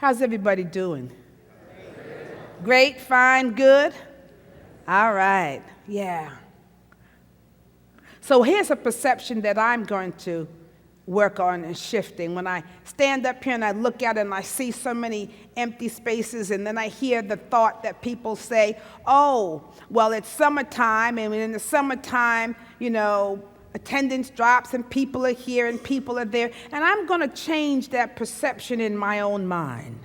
How's everybody doing? Great, fine, good? All right, yeah. So here's a perception that I'm going to work on and shifting. When I stand up here and I look out and I see so many empty spaces, and then I hear the thought that people say, oh, well, it's summertime, and in the summertime, attendance drops and people are here and people are there. And I'm going to change that perception in my own mind.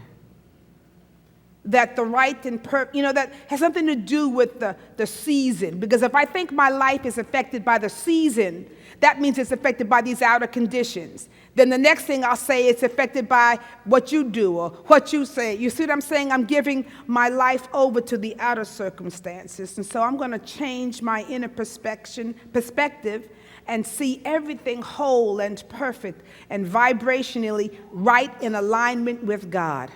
That the right and that has something to do with the season. Because if I think my life is affected by the season, that means it's affected by these outer conditions. Then the next thing I'll say, it's affected by what you do or what you say. You see what I'm saying? I'm giving my life over to the outer circumstances. And so I'm going to change my inner perspective and see everything whole and perfect and vibrationally right in alignment with God.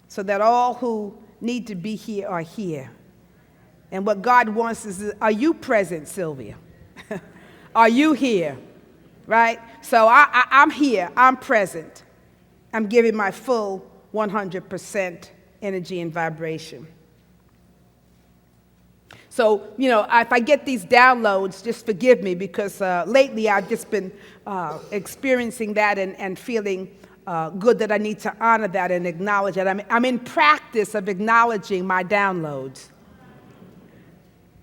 So that all who need to be here are here. And what God wants is, are you present, Sylvia? Are you here? Right? So I'm here. I'm present. I'm giving my full 100% energy and vibration. So, if I get these downloads, just forgive me, because lately I've just been experiencing that and feeling good that I need to honor that and acknowledge that. I'm in practice of acknowledging my downloads.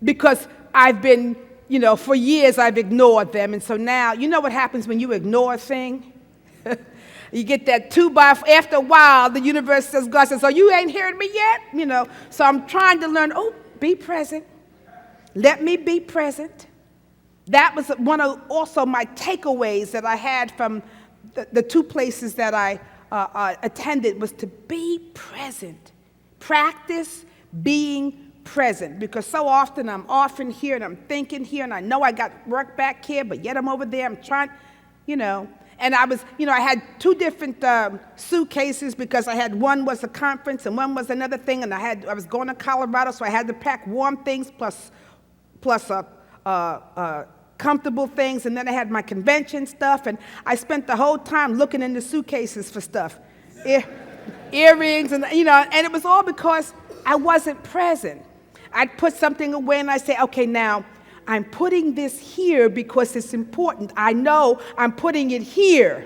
Because I've been, for years I've ignored them. And so now, what happens when you ignore a thing? You get that 2x4. After a while, the universe says, God says, oh, you ain't hearing me yet? So I'm trying to learn, be present. Let me be present. That was one of also my takeaways that I had from the two places that I attended, was to be present. Practice being present. Because so often I'm off in here and I'm thinking here, and I know I got work back here, but yet I'm over there. I'm trying, And I was, I had two different suitcases, because I had one was a conference and one was another thing, and I was going to Colorado, so I had to pack warm things plus comfortable things, and then I had my convention stuff, and I spent the whole time looking in the suitcases for stuff, earrings, and and it was all because I wasn't present. I'd put something away and I say, okay, now I'm putting this here because it's important. I know I'm putting it here.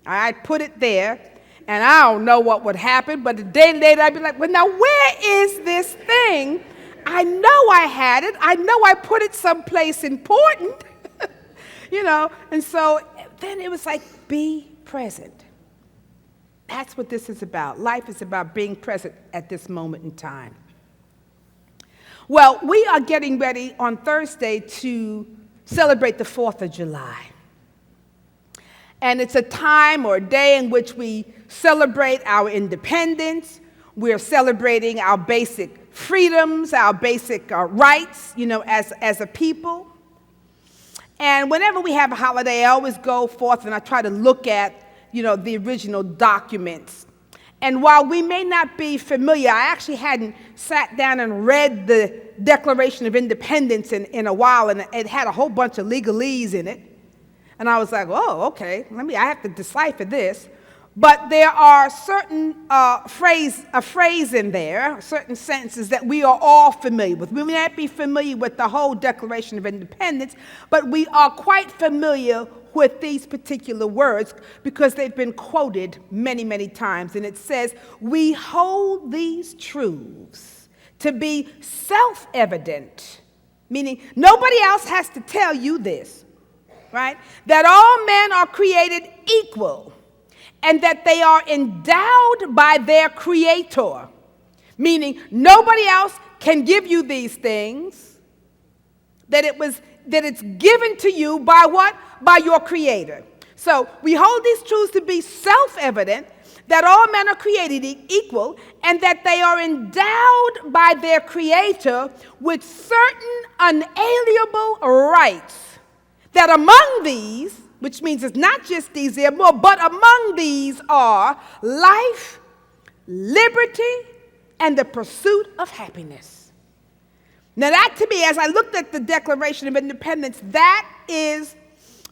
I'd put it there, and I don't know what would happen, but a day later I'd be like, well, now where is this thing? I know I had it. I know I put it someplace important, And so then it was like, be present. That's what this is about. Life is about being present at this moment in time. Well, we are getting ready on Thursday to celebrate the 4th of July. And it's a time or a day in which we celebrate our independence. We're celebrating our basic freedoms, our basic rights, as a people. And whenever we have a holiday, I always go forth and I try to look at, the original documents. And while we may not be familiar, I actually hadn't sat down and read the Declaration of Independence in a while, and it had a whole bunch of legalese in it. And I was like, oh, okay, I have to decipher this. But there are certain a phrase in there, certain sentences that we are all familiar with. We may not be familiar with the whole Declaration of Independence, but we are quite familiar with these particular words because they've been quoted many, many times. And it says, we hold these truths to be self-evident, meaning nobody else has to tell you this, right? That all men are created equal, and that they are endowed by their Creator, meaning nobody else can give you these things, that it's given to you by what? By your Creator. So we hold these truths to be self-evident, that all men are created equal, and that they are endowed by their Creator with certain unalienable rights, that among these, which means it's not just these, there are more, but among these are life, liberty, and the pursuit of happiness. Now that to me, as I looked at the Declaration of Independence, that is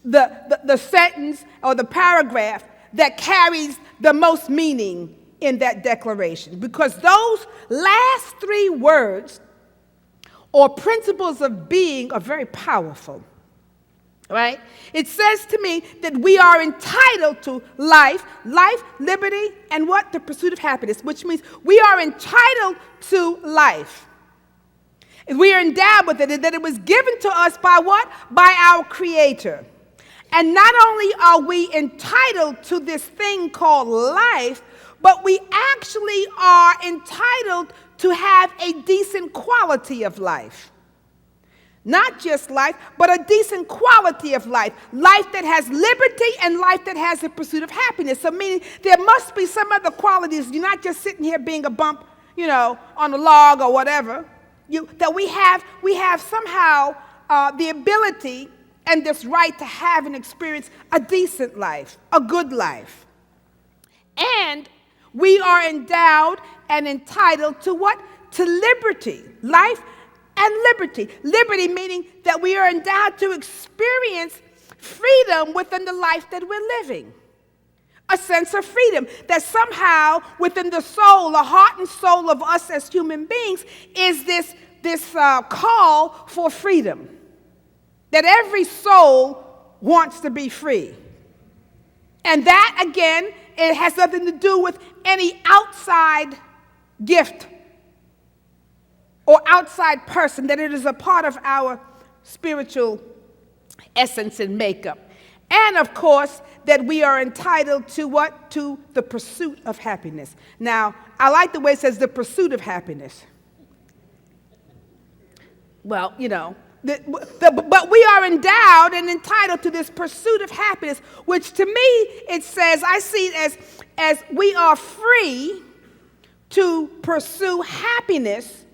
the sentence or the paragraph that carries the most meaning in that declaration, because those last three words or principles of being are very powerful, right? It says to me that we are entitled to life, liberty, and what? The pursuit of happiness, which means we are entitled to life. We are endowed with it, and that it was given to us by what? By our Creator. And not only are we entitled to this thing called life, but we actually are entitled to have a decent quality of life. Not just life, but a decent quality of life. Life that has liberty and life that has the pursuit of happiness. So meaning there must be some other qualities. You're not just sitting here being a bump, on a log or whatever. That we have somehow the ability and this right to have and experience a decent life, a good life. And we are endowed and entitled to what? To liberty, life and liberty. Liberty meaning that we are endowed to experience freedom within the life that we're living. A sense of freedom that somehow within the soul, the heart and soul of us as human beings is this call for freedom. That every soul wants to be free. And that, again, it has nothing to do with any outside gift or outside person, that it is a part of our spiritual essence and makeup. And, of course, that we are entitled to what? To the pursuit of happiness. Now, I like the way it says the pursuit of happiness. Well, but we are endowed and entitled to this pursuit of happiness, which to me, it says, I see it as we are free to pursue happiness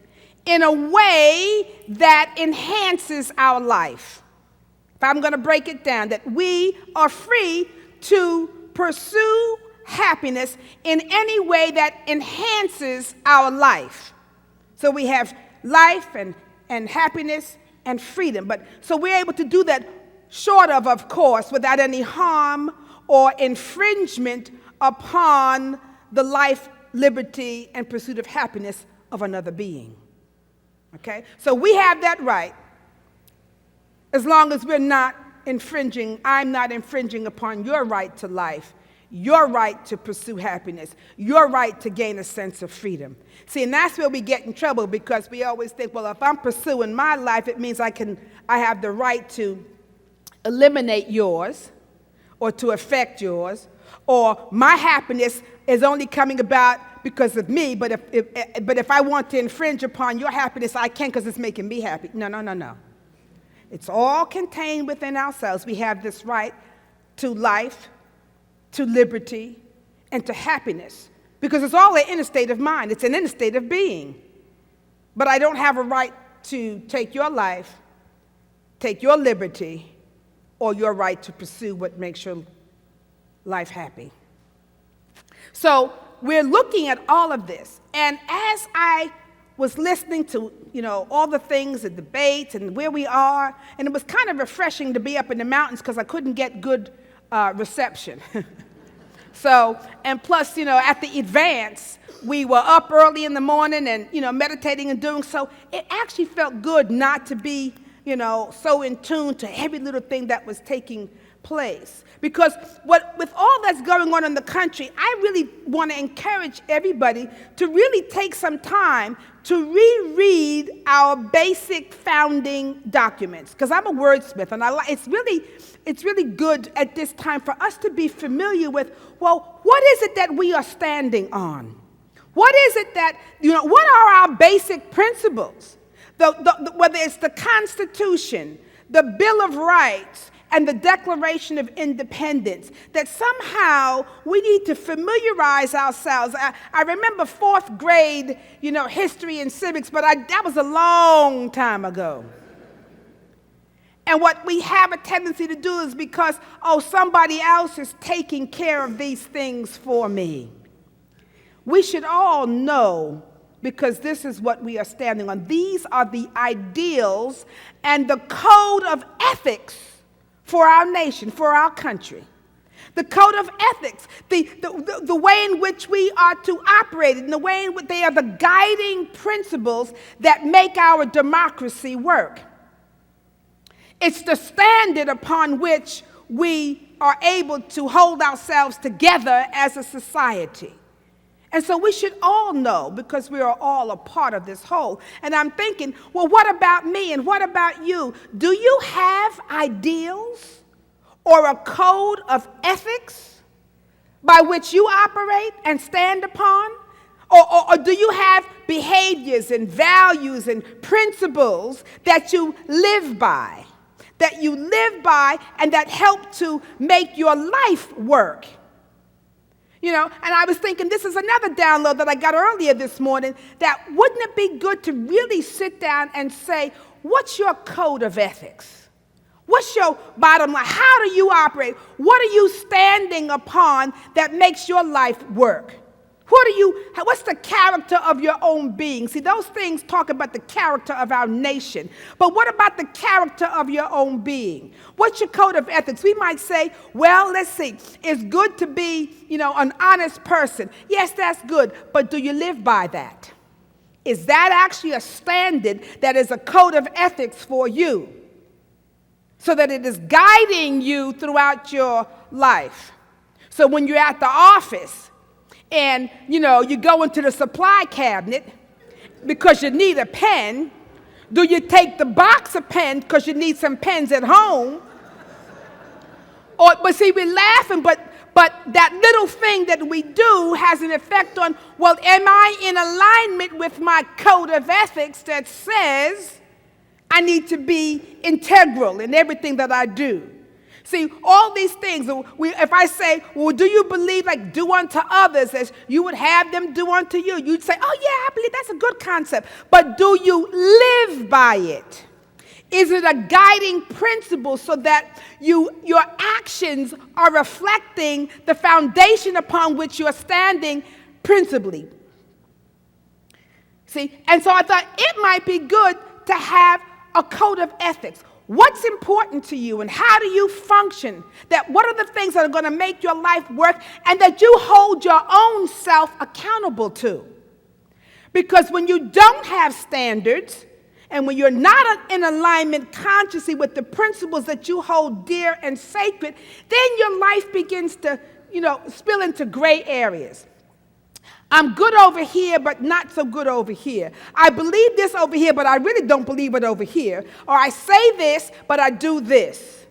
in a way that enhances our life. If I'm going to break it down, that we are free to pursue happiness in any way that enhances our life. So we have life and happiness and freedom. But so we're able to do that short of course, without any harm or infringement upon the life, liberty, and pursuit of happiness of another being. Okay? So we have that right as long as we're not infringing, I'm not infringing upon your right to life, your right to pursue happiness, your right to gain a sense of freedom. See, and that's where we get in trouble, because we always think, well, if I'm pursuing my life, it means I have the right to eliminate yours or to affect yours, or my happiness is only coming about because of me, but if I want to infringe upon your happiness, I can, because it's making me happy. No. It's all contained within ourselves. We have this right to life, to liberty, and to happiness, because it's all an inner state of mind. It's an inner state of being. But I don't have a right to take your life, take your liberty, or your right to pursue what makes your life happy. So we're looking at all of this. And as I was listening to, all the things, the debates, and where we are, and it was kind of refreshing to be up in the mountains because I couldn't get good reception. So, and plus, at the advance, we were up early in the morning and, meditating and doing so. It actually felt good not to be, so in tune to every little thing that was taking place. Because with all that's going on in the country, I really want to encourage everybody to really take some time to reread our basic founding documents. Because I'm a wordsmith, and it's really good at this time for us to be familiar with, well, what is it that we are standing on? What is it that, what are our basic principles? Whether it's the Constitution, the Bill of Rights, and the Declaration of Independence, that somehow we need to familiarize ourselves. I remember fourth grade, history and civics, but that was a long time ago. And what we have a tendency to do is because, somebody else is taking care of these things for me. We should all know, because this is what we are standing on. These are the ideals and the code of ethics for our nation, for our country. The code of ethics, the way in which we are to operate, and the way in which they are the guiding principles that make our democracy work. It's the standard upon which we are able to hold ourselves together as a society. And so we should all know, because we are all a part of this whole. And I'm thinking, well, what about me and what about you? Do you have ideals or a code of ethics by which you operate and stand upon? Or do you have behaviors and values and principles that you live by? And that help to make your life work? And I was thinking, this is another download that I got earlier this morning, that wouldn't it be good to really sit down and say, what's your code of ethics? What's your bottom line? How do you operate? What are you standing upon that makes your life work? What's the character of your own being? See, those things talk about the character of our nation. But what about the character of your own being? What's your code of ethics? We might say, well, let's see, it's good to be, an honest person. Yes, that's good, but do you live by that? Is that actually a standard that is a code of ethics for you, so that it is guiding you throughout your life? So when you're at the office, and, you go into the supply cabinet because you need a pen, do you take the box of pens because you need some pens at home? But see, we're laughing, but that little thing that we do has an effect on, well, am I in alignment with my code of ethics that says I need to be integral in everything that I do? See, all these things, if I say, well, do you believe, like, do unto others as you would have them do unto you? You'd say, oh, yeah, I believe that's a good concept. But do you live by it? Is it a guiding principle so that your actions are reflecting the foundation upon which you're standing principally? See, and so I thought it might be good to have a code of ethics. What's important to you and how do you function? What are the things that are going to make your life work and that you hold your own self accountable to? Because when you don't have standards and when you're not in alignment consciously with the principles that you hold dear and sacred, then your life begins to, spill into gray areas. I'm good over here, but not so good over here. I believe this over here, but I really don't believe it over here. Or I say this, but I do this.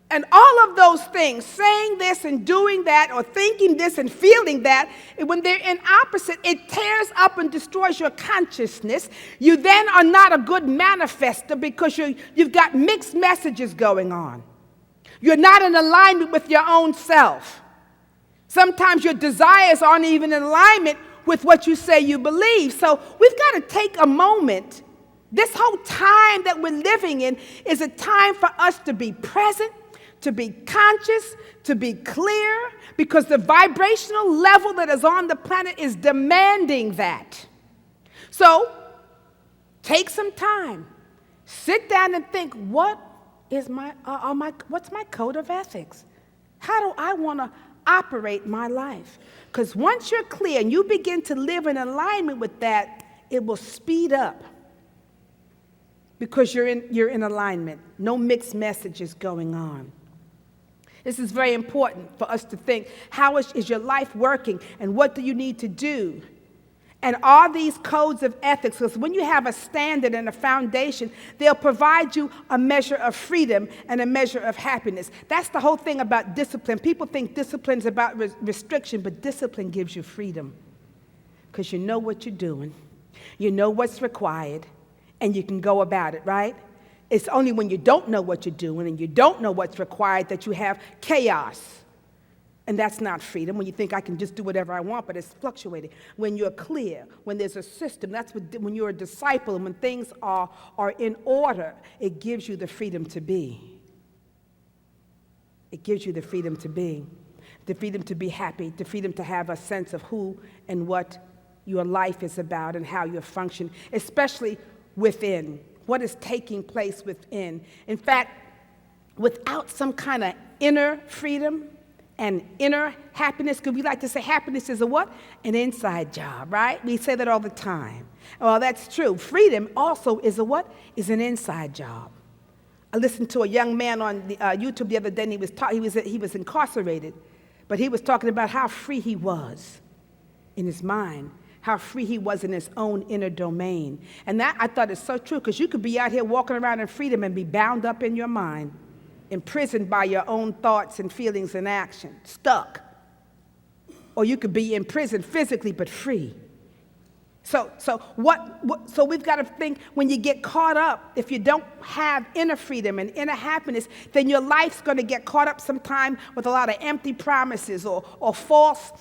And all of those things, saying this and doing that, or thinking this and feeling that, when they're in opposite, it tears up and destroys your consciousness. You then are not a good manifester because you've got mixed messages going on. You're not in alignment with your own self. Sometimes your desires aren't even in alignment with what you say you believe. So we've got to take a moment. This whole time that we're living in is a time for us to be present, to be conscious, to be clear, because the vibrational level that is on the planet is demanding that. So take some time. Sit down and think, what's my code of ethics? How do I want to operate my life? Because once you're clear and you begin to live in alignment with that, it will speed up because you're in alignment. No mixed messages going on. This is very important for us to think, how is your life working and what do you need to do? And are these codes of ethics, because when you have a standard and a foundation, they'll provide you a measure of freedom and a measure of happiness. That's the whole thing about discipline. People think discipline is about restriction, but discipline gives you freedom because you know what you're doing, you know what's required, and you can go about it, right? It's only when you don't know what you're doing and you don't know what's required that you have chaos. And that's not freedom, when you think I can just do whatever I want, but it's fluctuating. When you're clear, when there's a system, that's when you're a disciple, and when things are in order, it gives you the freedom to be. It gives you the freedom to be happy, the freedom to have a sense of who and what your life is about and how you function, especially within, what is taking place within. In fact, without some kind of inner freedom, and inner happiness, because we like to say happiness is a what? An inside job, right? We say that all the time. Well, that's true. Freedom also is a what? Is an inside job. I listened to a young man on YouTube the other day, and he was incarcerated, but he was talking about how free he was in his mind, how free he was in his own inner domain. And that, I thought, is so true, because you could be out here walking around in freedom and be bound up in your mind, imprisoned by your own thoughts and feelings and actions, stuck. Or you could be imprisoned physically but free. So we've got to think, when you get caught up, if you don't have inner freedom and inner happiness, then your life's going to get caught up sometime with a lot of empty promises or false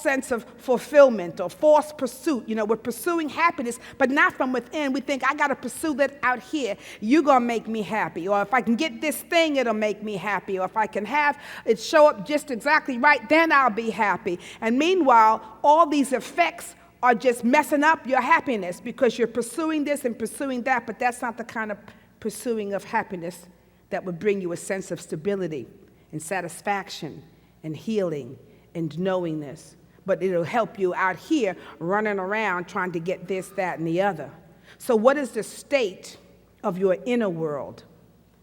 sense of fulfillment or false pursuit. You know, we're pursuing happiness, but not from within. We think, I got to pursue that out here. You're going to make me happy. Or if I can get this thing, it'll make me happy. Or if I can have it show up just exactly right, then I'll be happy. And meanwhile, all these effects are just messing up your happiness, because you're pursuing this and pursuing that, but that's not the kind of pursuing of happiness that would bring you a sense of stability and satisfaction and healing and knowingness. But it'll help you out here running around trying to get this, that, and the other. So what is the state of your inner world?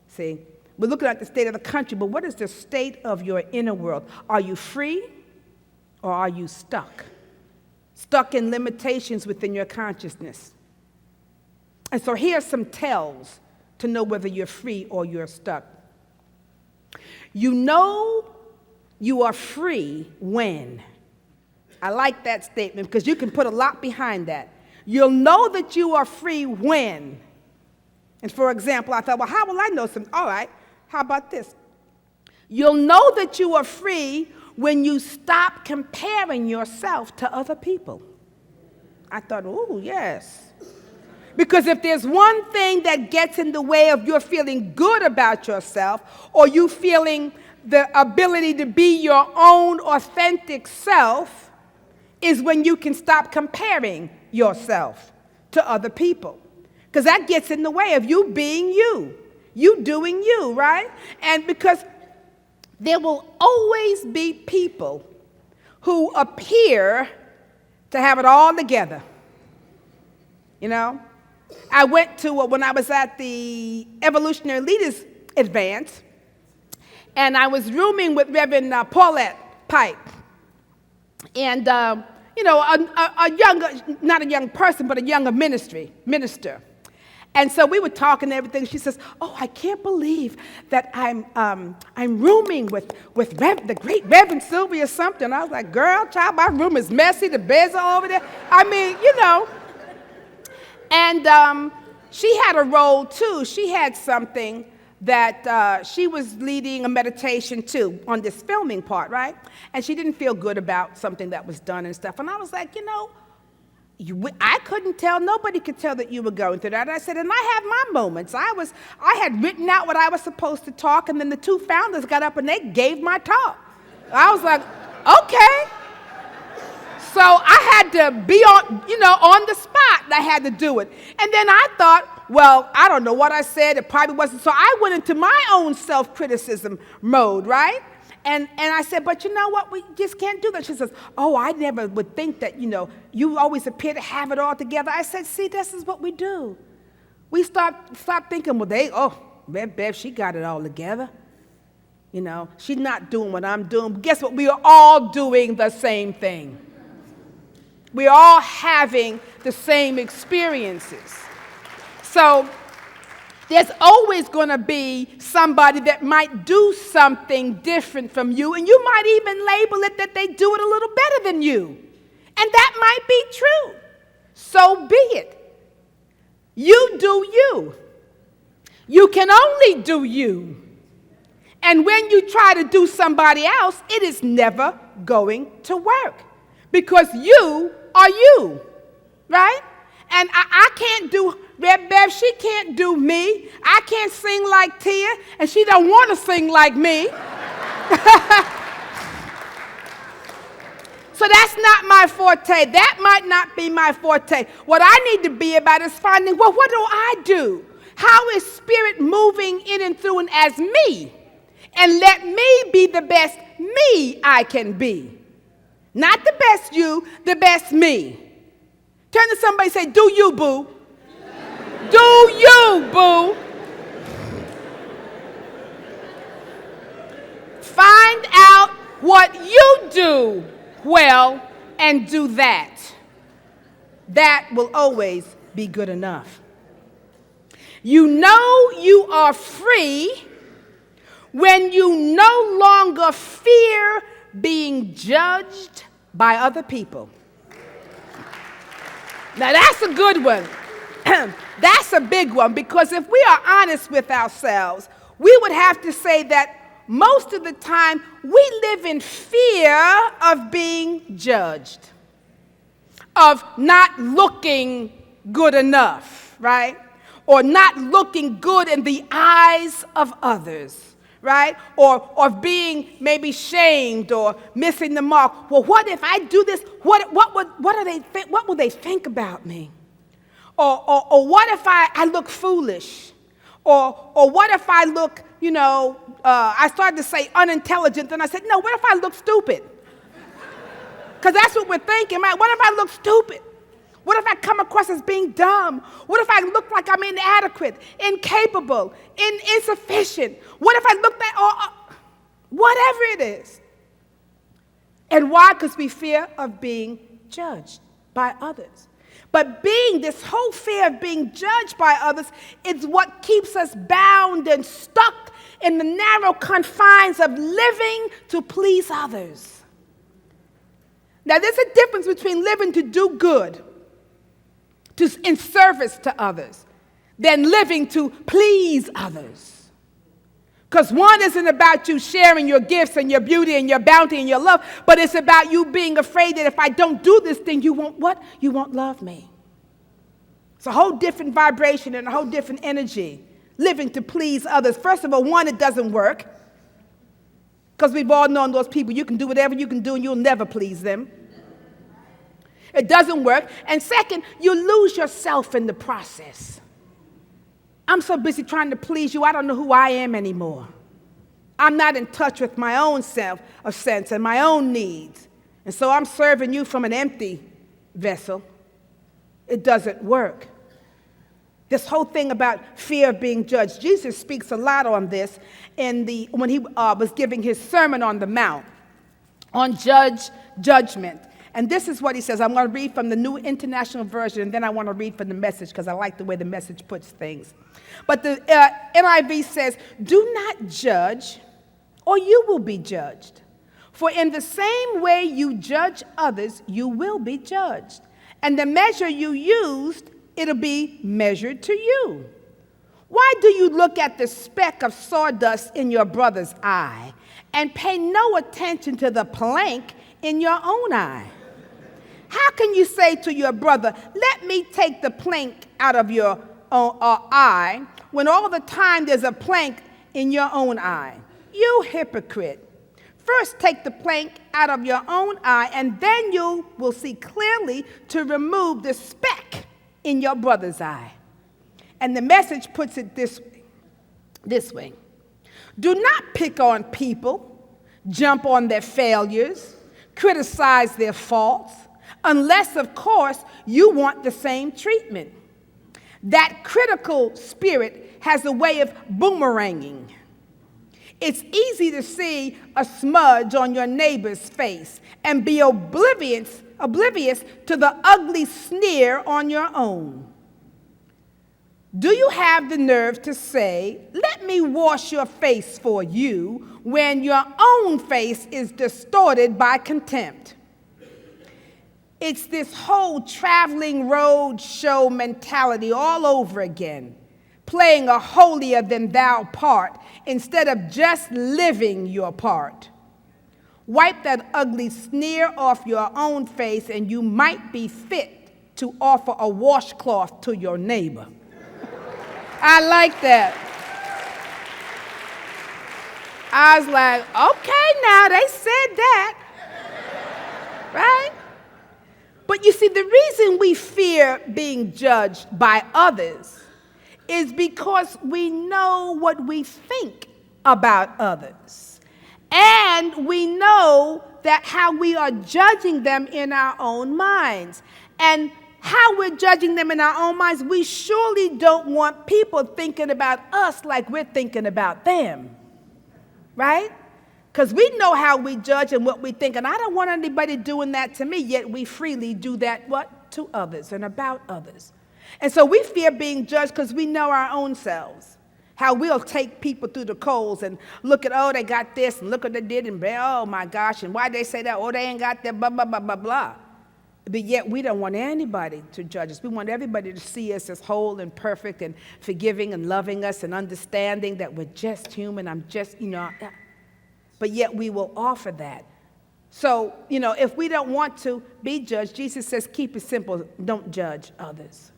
See, we're looking at the state of the country, but what is the state of your inner world? Are you free, or are you stuck? Stuck in limitations within your consciousness. And so here are some tells to know whether you're free or you're stuck. You know you are free when. I like that statement, because you can put a lot behind that. You'll know that you are free when. And for example, I thought, well, how will I know something? All right, how about this? You'll know that you are free when you stop comparing yourself to other people. I thought, oh, yes. Because if there's one thing that gets in the way of your feeling good about yourself, or you feeling the ability to be your own authentic self, is when you can stop comparing yourself to other people. Because that gets in the way of you being you doing you, right? And because there will always be people who appear to have it all together. You know? I went to, when I was at the Evolutionary Leaders Advance, and I was rooming with Reverend Paulette Pipe. And, you know, a younger, not a young person, but a younger minister. And so we were talking and everything. She says, "Oh, I can't believe that I'm rooming with the great Reverend Sylvia Sumter." And I was like, "Girl, child, my room is messy. The beds are over there." I mean, you know. And she had a role too. She had something that she was leading a meditation too on this filming part, right? And she didn't feel good about something that was done and stuff. And I was like, you know, I couldn't tell, nobody could tell that you were going through that. And I said, and I have my moments. I had written out what I was supposed to talk, and then the two founders got up and they gave my talk. I was like, okay. So I had to be on the spot. I had to do it. And then I thought, well, I don't know what I said. It probably wasn't. So I went into my own self-criticism mode, right? And I said, but you know what? We just can't do that. She says, oh, I never would think that, you always appear to have it all together. I said, see, this is what we do. We stop thinking, well, Bev, she got it all together. She's not doing what I'm doing. But guess what? We are all doing the same thing. We're all having the same experiences. So there's always going to be somebody that might do something different from you, and you might even label it that they do it a little better than you. And that might be true. So be it. You do you. You can only do you. And when you try to do somebody else, it is never going to work. Because you are you, right? And I can't do Red Bev, she can't do me. I can't sing like Tia, and she don't want to sing like me. So that's not my forte. That might not be my forte. What I need to be about is finding, well, what do I do? How is Spirit moving in and through and as me? And let me be the best me I can be. Not the best you, the best me. Turn to somebody and say, do you, boo. Do you, boo. Find out what you do well and do that. That will always be good enough. You know you are free when you no longer fear being judged by other people. Now that's a good one. That's a big one, because if we are honest with ourselves, we would have to say that most of the time we live in fear of being judged, of not looking good enough, right? Or not looking good in the eyes of others, right? Or being maybe shamed or missing the mark. Well, what if I do this? What will they think about me? Or what if I look foolish? Or what if I look, I started to say unintelligent, then I said, no, what if I look stupid? Because that's what we're thinking, right? What if I look stupid? What if I come across as being dumb? What if I look like I'm inadequate, incapable, insufficient? What if I look like, whatever it is? And why? Because we fear of being judged by others. But this whole fear of being judged by others is what keeps us bound and stuck in the narrow confines of living to please others. Now, there's a difference between living to do good, in service to others, than living to please others. Because one isn't about you sharing your gifts and your beauty and your bounty and your love, but it's about you being afraid that if I don't do this thing, you won't what? You won't love me. It's a whole different vibration and a whole different energy, living to please others. First of all, one, it doesn't work, because we've all known those people. You can do whatever you can do and you'll never please them. It doesn't work. And second, you lose yourself in the process. I'm so busy trying to please you, I don't know who I am anymore. I'm not in touch with my own sense and my own needs. And so I'm serving you from an empty vessel. It doesn't work. This whole thing about fear of being judged, Jesus speaks a lot on this when he was giving his Sermon on the Mount on judgment. And this is what he says. I'm going to read from the New International Version, and then I want to read from the Message, because I like the way the Message puts things. But the NIV says, do not judge, or you will be judged. For in the same way you judge others, you will be judged. And the measure you used, it'll be measured to you. Why do you look at the speck of sawdust in your brother's eye and pay no attention to the plank in your own eye? How can you say to your brother, let me take the plank out of your eye, when all the time there's a plank in your own eye? You hypocrite. First take the plank out of your own eye, and then you will see clearly to remove the speck in your brother's eye. And the Message puts it this way. Do not pick on people, jump on their failures, criticize their faults, unless, of course, you want the same treatment. That critical spirit has a way of boomeranging. It's easy to see a smudge on your neighbor's face and be oblivious to the ugly sneer on your own. Do you have the nerve to say, let me wash your face for you, when your own face is distorted by contempt? It's this whole traveling road show mentality all over again, playing a holier-than-thou part instead of just living your part. Wipe that ugly sneer off your own face, and you might be fit to offer a washcloth to your neighbor. I like that. I was like, okay, now they said that, right? But you see, the reason we fear being judged by others is because we know what we think about others. And we know that how we are judging them in our own minds. And how we're judging them in our own minds, we surely don't want people thinking about us like we're thinking about them. Right? Because we know how we judge and what we think, and I don't want anybody doing that to me, yet we freely do that, what? To others and about others. And so we fear being judged because we know our own selves, how we'll take people through the coals and look at, oh, they got this, and look what they did, and oh, my gosh, and why they say that, oh, they ain't got that, blah, blah, blah, blah, blah. But yet we don't want anybody to judge us. We want everybody to see us as whole and perfect and forgiving and loving us and understanding that we're just human, I'm just, but yet we will offer that. So, if we don't want to be judged, Jesus says, keep it simple, don't judge others.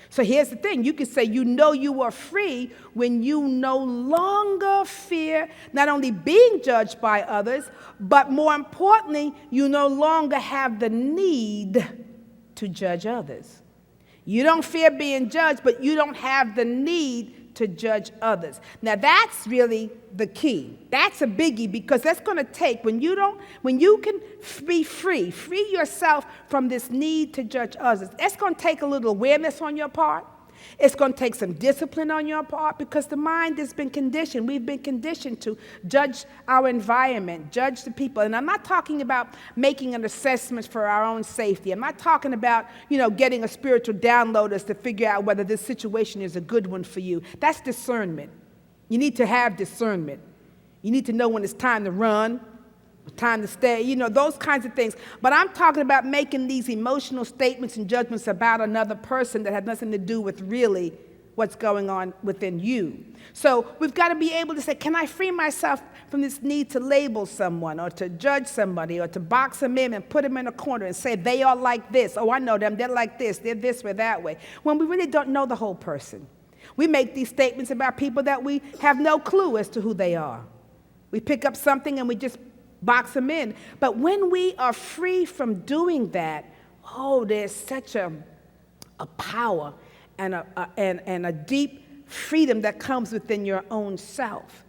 So here's the thing. You can say you are free when you no longer fear not only being judged by others, but more importantly, you no longer have the need to judge others. You don't fear being judged, but you don't have the need to judge others. Now that's really the key. That's a biggie, because that's going to take, when you can be free yourself from this need to judge others, that's going to take a little awareness on your part. It's going to take some discipline on your part, because the mind has been conditioned. We've been conditioned to judge our environment, judge the people. And I'm not talking about making an assessment for our own safety. I'm not talking about, getting a spiritual download as to figure out whether this situation is a good one for you. That's discernment. You need to have discernment. You need to know when it's time to run, time to stay, those kinds of things. But I'm talking about making these emotional statements and judgments about another person that have nothing to do with really what's going on within you. So we've got to be able to say, can I free myself from this need to label someone or to judge somebody or to box them in and put them in a corner and say they are like this. Oh, I know them. They're like this. They're this way, that way. When we really don't know the whole person. We make these statements about people that we have no clue as to who they are. We pick up something and we just box them in. But when we are free from doing that, there's such a power and a deep freedom that comes within your own self.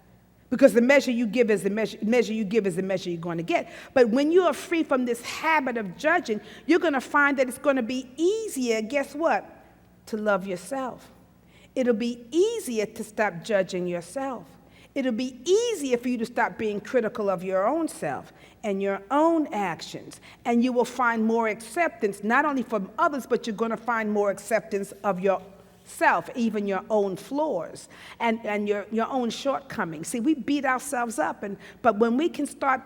Because the measure you give is the measure you give is the measure you're going to get. But when you are free from this habit of judging, you're going to find that it's going to be easier, guess what? To love yourself. It'll be easier to stop judging yourself. It'll be easier for you to stop being critical of your own self and your own actions. And you will find more acceptance, not only from others, but you're going to find more acceptance of yourself, even your own flaws and your own shortcomings. See, we beat ourselves up, but when we can start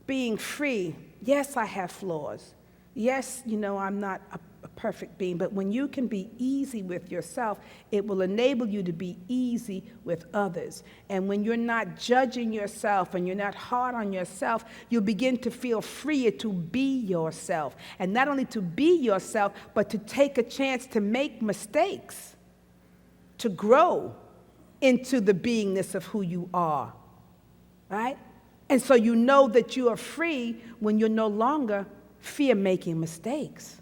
being free, yes, I have flaws. Yes, I'm not a perfect being, but when you can be easy with yourself, it will enable you to be easy with others. And when you're not judging yourself and you're not hard on yourself, you'll begin to feel freer to be yourself. And not only to be yourself, but to take a chance to make mistakes, to grow into the beingness of who you are, right? And so you know that you are free when you're no longer fear making mistakes.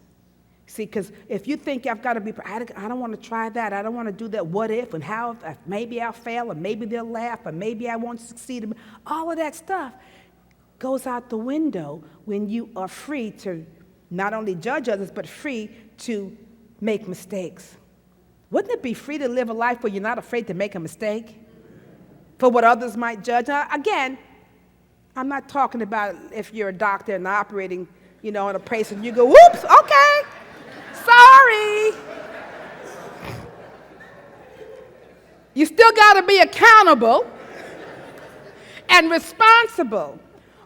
See, because if you think I've got to be, I don't want to try that, I don't want to do that, what if, and how, maybe I'll fail, or maybe they'll laugh, or maybe I won't succeed, all of that stuff goes out the window when you are free to not only judge others, but free to make mistakes. Wouldn't it be free to live a life where you're not afraid to make a mistake for what others might judge? Now, again, I'm not talking about if you're a doctor and operating, on a place and you go, whoops, okay. Sorry. You still got to be accountable and responsible.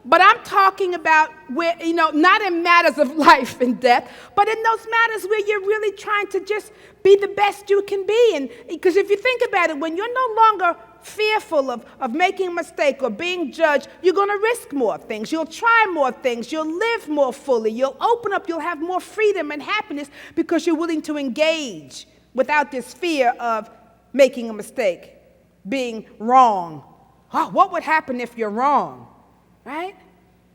But I'm talking about where, not in matters of life and death, but in those matters where you're really trying to just be the best you can be. And because if you think about it, when you're no longer fearful of making a mistake or being judged, you're going to risk more things. You'll try more things. You'll live more fully. You'll open up. You'll have more freedom and happiness because you're willing to engage without this fear of making a mistake, being wrong. Oh, what would happen if you're wrong? Right?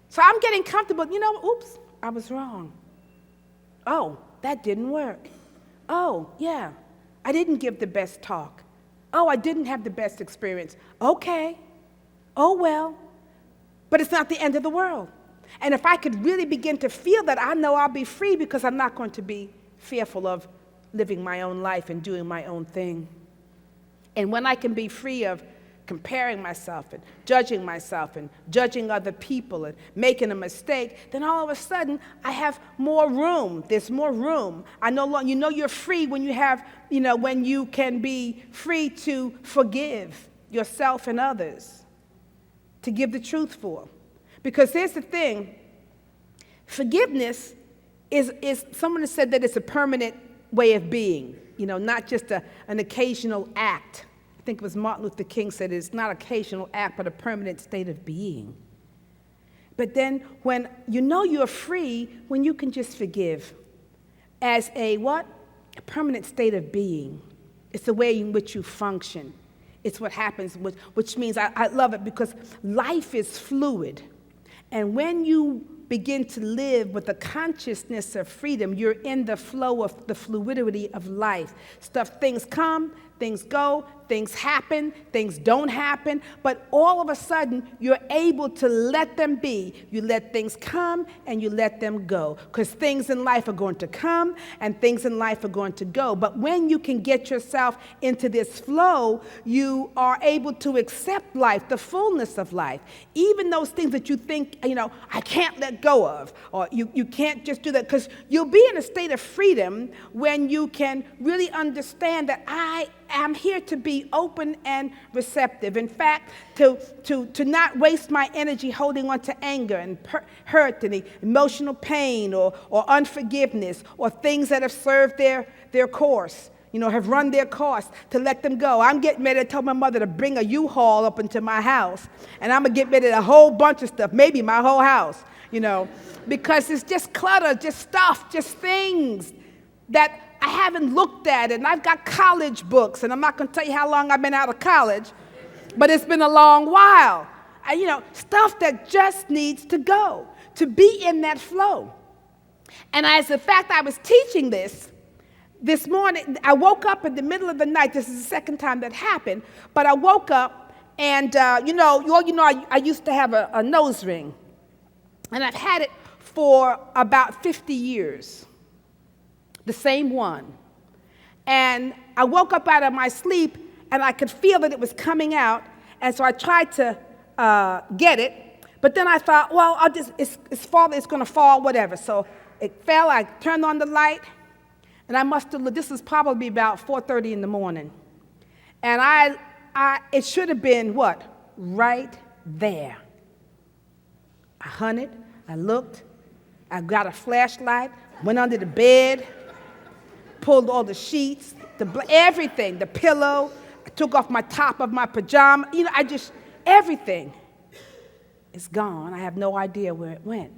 So I'm getting comfortable. Oops, I was wrong. Oh, that didn't work. Oh, yeah, I didn't give the best talk. Oh, I didn't have the best experience. Okay. Oh, well. But it's not the end of the world. And if I could really begin to feel that, I know I'll be free because I'm not going to be fearful of living my own life and doing my own thing. And when I can be free of comparing myself and judging other people and making a mistake, then all of a sudden I have more room. There's more room. I no longer, you're free when you have, when you can be free to forgive yourself and others, to give the truth for. Because here's the thing, forgiveness is someone has said that it's a permanent way of being, not just an occasional act. I think it was Martin Luther King said it's not an occasional act, but a permanent state of being. But then when you're free, when you can just forgive as a what? A permanent state of being. It's the way in which you function. It's what happens, which means I love it because life is fluid. And when you begin to live with the consciousness of freedom, you're in the flow of the fluidity of life. Things come, things go, things happen, things don't happen, but all of a sudden, you're able to let them be. You let things come and you let them go, because things in life are going to come and things in life are going to go. But when you can get yourself into this flow, you are able to accept life, the fullness of life, even those things that you think, I can't let go of, or you can't just do that, because you'll be in a state of freedom when you can really understand that I am here to be open and receptive. In fact, to not waste my energy holding on to anger and hurt and emotional pain or unforgiveness or things that have served their course, have run their course, to let them go. I'm getting ready to tell my mother to bring a U-Haul up into my house, and I'm going to get rid of a whole bunch of stuff, maybe my whole house, because it's just clutter, just stuff, just things that I haven't looked at, and I've got college books, and I'm not going to tell you how long I've been out of college, but it's been a long while. Stuff that just needs to go, to be in that flow. And as a fact, I was teaching this morning. I woke up in the middle of the night. This is the second time that happened, but I woke up, and I used to have a nose ring, and I've had it for about 50 years. The same one. And I woke up out of my sleep, and I could feel that it was coming out, and so I tried to get it, but then I thought, well, it's going to fall, whatever. So it fell, I turned on the light, and I must have looked. This was probably about 4:30 in the morning. And it should have been, what? Right there. I hunted, I looked, I got a flashlight, went under the bed, pulled all the sheets, everything, the pillow. I took off my top of my pajama. Everything is gone. I have no idea where it went.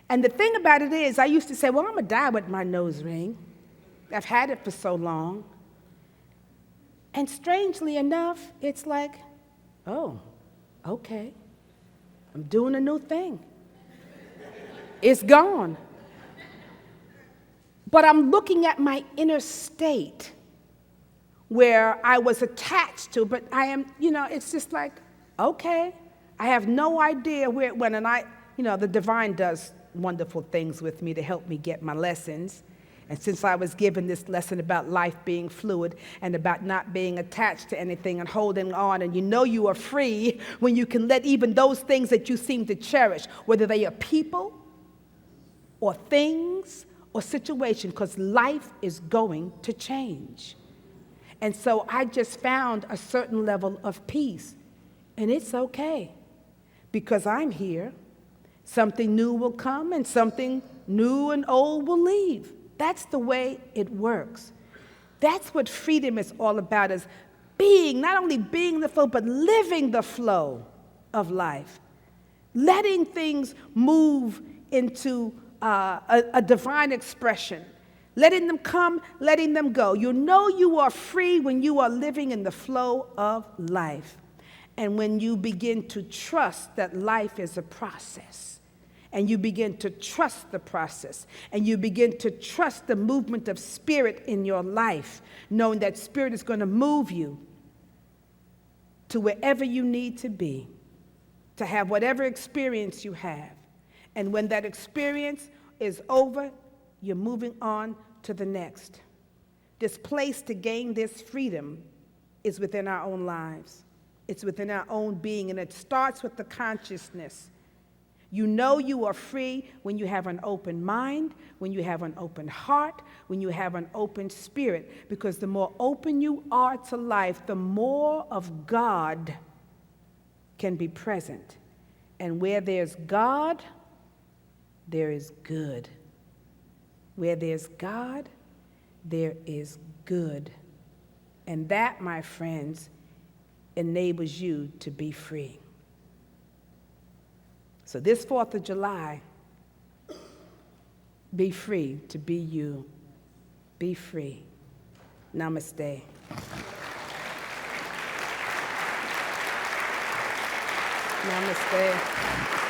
And the thing about it is, I used to say, well, I'm going to die with my nose ring. I've had it for so long. And strangely enough, it's like, oh, okay. I'm doing a new thing. It's gone. But I'm looking at my inner state where I was attached to, but I am, it's just like, okay. I have no idea where it went, and the divine does wonderful things with me to help me get my lessons. And since I was given this lesson about life being fluid and about not being attached to anything and holding on, and you are free when you can let even those things that you seem to cherish, whether they are people or things or situation, because life is going to change. And so I just found a certain level of peace, and it's okay, because I'm here. Something new will come, and something new and old will leave. That's the way it works. That's what freedom is all about, is not only being the flow, but living the flow of life. Letting things move into a divine expression. Letting them come, letting them go. You are free when you are living in the flow of life. And when you begin to trust that life is a process, and you begin to trust the process, and you begin to trust the movement of spirit in your life, knowing that spirit is going to move you to wherever you need to be, to have whatever experience you have. And when that experience is over, you're moving on to the next. This place to gain this freedom is within our own lives. It's within our own being, and it starts with the consciousness. You know you are free when you have an open mind, when you have an open heart, when you have an open spirit, because the more open you are to life, the more of God can be present. And where there's God, there is good. Where there's God, there is good. And that, my friends, enables you to be free. So this 4th of July, be free to be you. Be free. Namaste. Namaste.